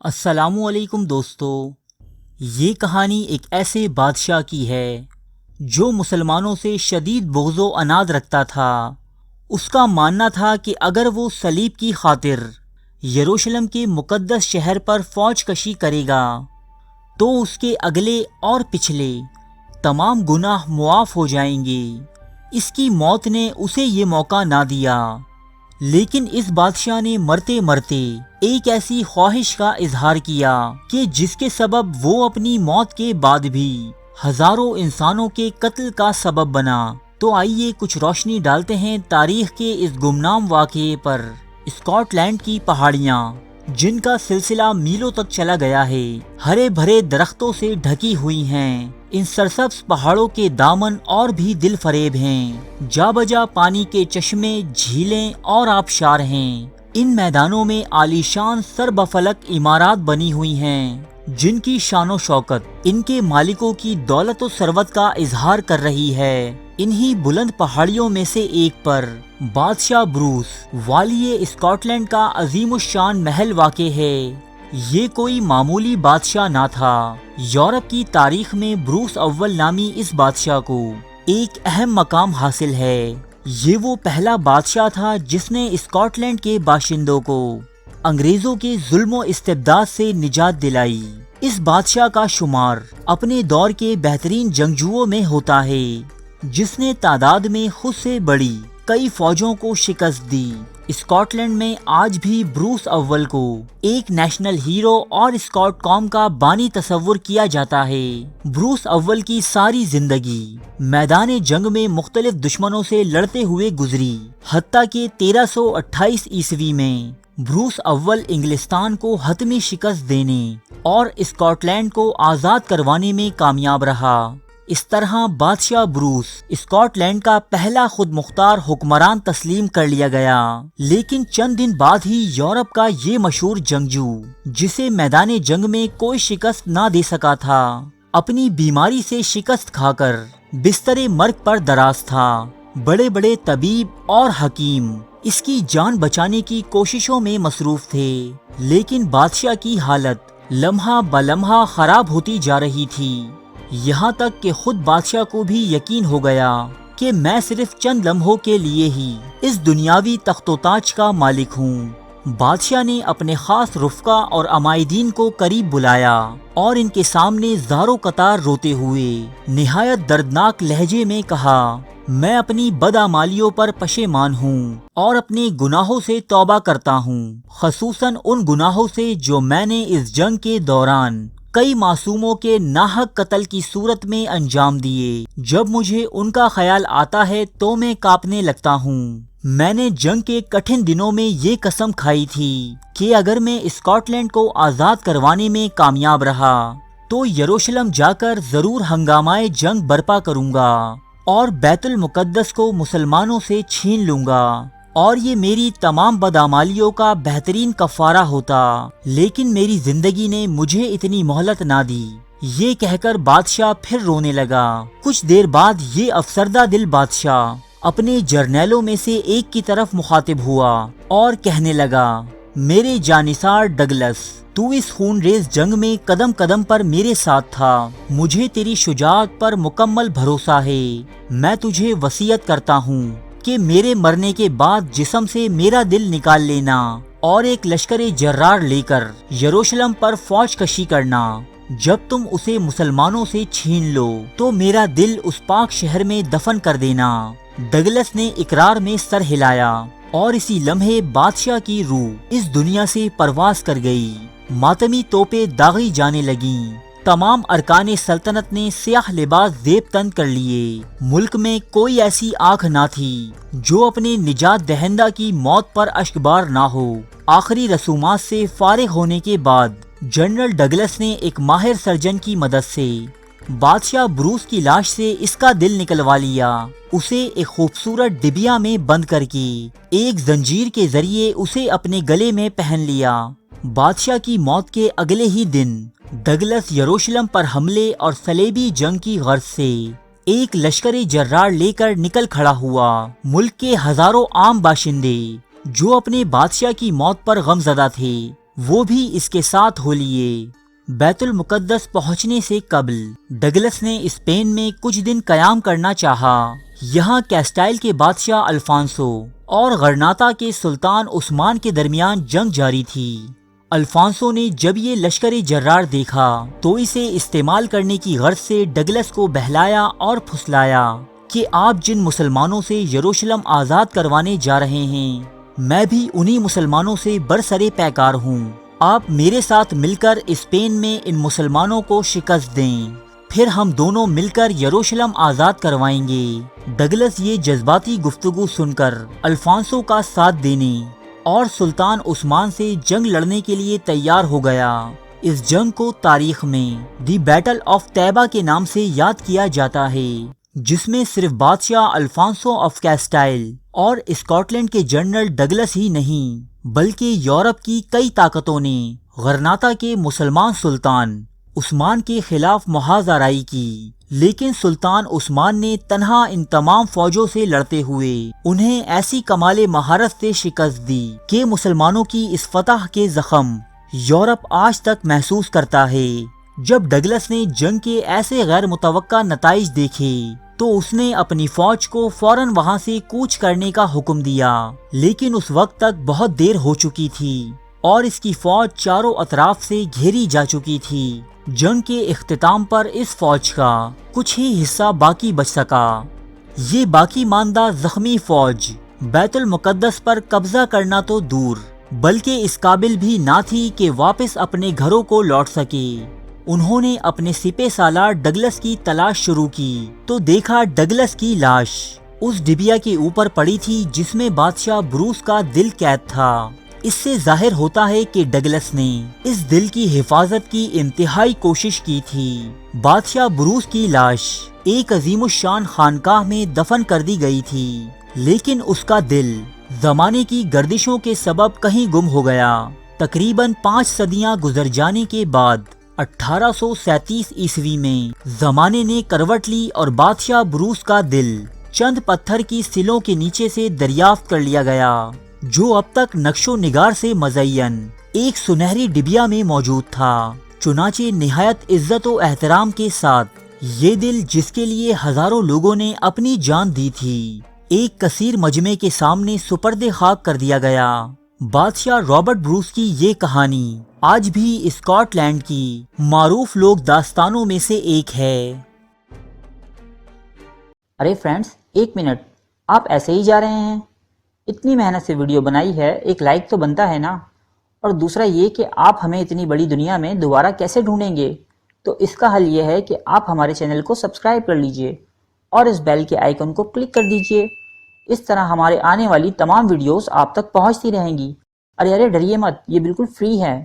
السلام علیکم دوستو، یہ کہانی ایک ایسے بادشاہ کی ہے جو مسلمانوں سے شدید بغض و عناد رکھتا تھا۔ اس کا ماننا تھا کہ اگر وہ صلیب کی خاطر یروشلم کے مقدس شہر پر فوج کشی کرے گا تو اس کے اگلے اور پچھلے تمام گناہ معاف ہو جائیں گے۔ اس کی موت نے اسے یہ موقع نہ دیا، لیکن اس بادشاہ نے مرتے مرتے ایک ایسی خواہش کا اظہار کیا کہ جس کے سبب وہ اپنی موت کے بعد بھی ہزاروں انسانوں کے قتل کا سبب بنا۔ تو آئیے کچھ روشنی ڈالتے ہیں تاریخ کے اس گمنام واقعے پر۔ اسکاٹ لینڈ کی پہاڑیاں، جن کا سلسلہ میلوں تک چلا گیا ہے، ہرے بھرے درختوں سے ڈھکی ہوئی ہیں۔ ان سرسبز پہاڑوں کے دامن اور بھی دل فریب ہیں۔ جا بجا پانی کے چشمے، جھیلیں اور آبشار ہیں۔ ان میدانوں میں عالیشان سر بفلک عمارات بنی ہوئی ہیں جن کی شان و شوکت ان کے مالکوں کی دولت و ثروت کا اظہار کر رہی ہے۔ انہی بلند پہاڑیوں میں سے ایک پر بادشاہ بروس، والی اسکاٹ لینڈ کا عظیم الشان محل واقع ہے۔ یہ کوئی معمولی بادشاہ نہ تھا۔ یورپ کی تاریخ میں بروس اول نامی اس بادشاہ کو ایک اہم مقام حاصل ہے۔ یہ وہ پہلا بادشاہ تھا جس نے اسکاٹ لینڈ کے باشندوں کو انگریزوں کے ظلم و استبداد سے نجات دلائی۔ اس بادشاہ کا شمار اپنے دور کے بہترین جنگجوؤں میں ہوتا ہے، جس نے تعداد میں خود سے بڑی کئی فوجوں کو شکست دی۔ اسکاٹ لینڈ میں آج بھی بروس اول کو ایک نیشنل ہیرو اور اسکاٹ قوم کا بانی تصور کیا جاتا ہے۔ بروس اول کی ساری زندگی میدان جنگ میں مختلف دشمنوں سے لڑتے ہوئے گزری، حتیٰ کہ 1328 عیسوی میں بروس اول انگلستان کو حتمی شکست دینے اور اسکاٹ لینڈ کو آزاد کروانے میں کامیاب رہا۔ اس طرح بادشاہ بروس اسکاٹ لینڈ کا پہلا خود مختار حکمران تسلیم کر لیا گیا۔ لیکن چند دن بعد ہی یورپ کا یہ مشہور جنگجو، جسے میدان جنگ میں کوئی شکست نہ دے سکا تھا، اپنی بیماری سے شکست کھا کر بستر مرگ پر دراز تھا۔ بڑے بڑے طبیب اور حکیم اس کی جان بچانے کی کوششوں میں مصروف تھے، لیکن بادشاہ کی حالت لمحہ بلمحہ خراب ہوتی جا رہی تھی، یہاں تک کہ خود بادشاہ کو بھی یقین ہو گیا کہ میں صرف چند لمحوں کے لیے ہی اس دنیاوی تخت و تاج کا مالک ہوں۔ بادشاہ نے اپنے خاص رفقا اور عمائدین کو قریب بلایا اور ان کے سامنے زاروں قطار روتے ہوئے نہایت دردناک لہجے میں کہا، میں اپنی بدعمالیوں پر پشیمان ہوں اور اپنے گناہوں سے توبہ کرتا ہوں، خصوصاً ان گناہوں سے جو میں نے اس جنگ کے دوران کئی معصوموں کے ناحق قتل کی صورت میں انجام دیے۔ جب مجھے ان کا خیال آتا ہے تو میں کانپنے لگتا ہوں۔ میں نے جنگ کے کٹھن دنوں میں یہ قسم کھائی تھی کہ اگر میں اسکاٹ لینڈ کو آزاد کروانے میں کامیاب رہا تو یروشلم جا کر ضرور ہنگامہ جنگ برپا کروں گا اور بیت المقدس کو مسلمانوں سے چھین لوں گا، اور یہ میری تمام بدعمالیوں کا بہترین کفارہ ہوتا۔ لیکن میری زندگی نے مجھے اتنی مہلت نہ دی۔ یہ کہہ کر بادشاہ پھر رونے لگا۔ کچھ دیر بعد یہ افسردہ دل بادشاہ اپنے جرنیلوں میں سے ایک کی طرف مخاطب ہوا اور کہنے لگا، میرے جانثار ڈگلس، تو اس خون ریز جنگ میں قدم قدم پر میرے ساتھ تھا۔ مجھے تیری شجاعت پر مکمل بھروسہ ہے۔ میں تجھے وصیت کرتا ہوں کہ میرے مرنے کے بعد جسم سے میرا دل نکال لینا اور ایک لشکر جرار لے کر یروشلم پر فوج کشی کرنا۔ جب تم اسے مسلمانوں سے چھین لو تو میرا دل اس پاک شہر میں دفن کر دینا۔ ڈگلس نے اقرار میں سر ہلایا اور اسی لمحے بادشاہ کی روح اس دنیا سے پرواز کر گئی۔ ماتمی توپیں داغی جانے لگیں۔ تمام ارکان سلطنت نے سیاہ لباس زیب تن کر لیے۔ ملک میں کوئی ایسی آنکھ نہ تھی جو اپنے نجات دہندہ کی موت پر اشکبار نہ ہو۔ آخری رسومات سے فارغ ہونے کے بعد جنرل ڈگلس نے ایک ماہر سرجن کی مدد سے بادشاہ بروس کی لاش سے اس کا دل نکلوا لیا۔ اسے ایک خوبصورت ڈبیا میں بند کر کے ایک زنجیر کے ذریعے اسے اپنے گلے میں پہن لیا۔ بادشاہ کی موت کے اگلے ہی دن ڈگلس یروشلم پر حملے اور صلیبی جنگ کی غرض سے ایک لشکر جرار لے کر نکل کھڑا ہوا۔ ملک کے ہزاروں عام باشندے جو اپنے بادشاہ کی موت پر غم زدہ تھے، وہ بھی اس کے ساتھ ہو لیے۔ بیت المقدس پہنچنے سے قبل ڈگلس نے اسپین میں کچھ دن قیام کرنا چاہا۔ یہاں کیسٹائل کے بادشاہ الفانسو اور غرناطہ کے سلطان عثمان کے درمیان جنگ جاری تھی۔ الفانسو نے جب یہ لشکر جرار دیکھا تو اسے استعمال کرنے کی غرض سے ڈگلس کو بہلایا اور پھسلایا کہ آپ جن مسلمانوں سے یروشلم آزاد کروانے جا رہے ہیں، میں بھی انہی مسلمانوں سے برسرے پیکار ہوں۔ آپ میرے ساتھ مل کر اسپین میں ان مسلمانوں کو شکست دیں، پھر ہم دونوں مل کر یروشلم آزاد کروائیں گے۔ ڈگلس یہ جذباتی گفتگو سن کر الفانسو کا ساتھ دینے اور سلطان عثمان سے جنگ لڑنے کے لیے تیار ہو گیا۔ اس جنگ کو تاریخ میں دی بیٹل آف طیبہ کے نام سے یاد کیا جاتا ہے، جس میں صرف بادشاہ الفانسو آف کیسٹائل اور اسکاٹ لینڈ کے جنرل ڈگلس ہی نہیں بلکہ یورپ کی کئی طاقتوں نے غرناطہ کے مسلمان سلطان عثمان کے خلاف محاذ آرائی کی، لیکن سلطان عثمان نے تنہا ان تمام فوجوں سے لڑتے ہوئے انہیں ایسی کمال مہارت سے شکست دی کہ مسلمانوں کی اس فتح کے زخم یورپ آج تک محسوس کرتا ہے۔ جب ڈگلس نے جنگ کے ایسے غیر متوقع نتائج دیکھے تو اس نے اپنی فوج کو فوراً وہاں سے کوچ کرنے کا حکم دیا، لیکن اس وقت تک بہت دیر ہو چکی تھی اور اس کی فوج چاروں اطراف سے گھیری جا چکی تھی۔ جنگ کے اختتام پر اس فوج کا کچھ ہی حصہ باقی بچ سکا۔ یہ باقی ماندہ زخمی فوج بیت المقدس پر قبضہ کرنا تو دور بلکہ اس قابل بھی نہ تھی کہ واپس اپنے گھروں کو لوٹ سکے۔ انہوں نے اپنے سپہ سالار ڈگلس کی تلاش شروع کی تو دیکھا ڈگلس کی لاش اس ڈبیا کے اوپر پڑی تھی جس میں بادشاہ بروس کا دل قید تھا۔ اس سے ظاہر ہوتا ہے کہ ڈگلس نے اس دل کی حفاظت کی انتہائی کوشش کی تھی۔ بادشاہ بروس کی لاش ایک عظیم الشان خانقاہ میں دفن کر دی گئی تھی، لیکن اس کا دل زمانے کی گردشوں کے سبب کہیں گم ہو گیا۔ تقریباً 5 صدیاں گزر جانے کے بعد 1837 عیسوی میں زمانے نے کروٹ لی اور بادشاہ بروس کا دل چند پتھر کی سلوں کے نیچے سے دریافت کر لیا گیا، جو اب تک نقش و نگار سے مزین ایک سنہری ڈبیا میں موجود تھا۔ چنانچہ نہایت عزت و احترام کے ساتھ یہ دل، جس کے لیے ہزاروں لوگوں نے اپنی جان دی تھی، ایک کثیر مجمع کے سامنے سپرد خاک کر دیا گیا۔ بادشاہ رابرٹ بروس کی یہ کہانی آج بھی اسکاٹ لینڈ کی معروف لوک داستانوں میں سے ایک ہے۔ ارے فرینڈز، 1 منٹ، آپ ایسے ہی جا رہے ہیں؟ اتنی محنت سے ویڈیو بنائی ہے، ایک لائک تو بنتا ہے نا؟ اور دوسرا یہ کہ آپ ہمیں اتنی بڑی دنیا میں دوبارہ کیسے ڈھونڈیں گے؟ تو اس کا حل یہ ہے کہ آپ ہمارے چینل کو سبسکرائب کر لیجئے اور اس بیل کے آئیکن کو کلک کر دیجئے۔ اس طرح ہمارے آنے والی تمام ویڈیوز آپ تک پہنچتی رہیں گی۔ ارے ڈریے مت، یہ بالکل فری ہے۔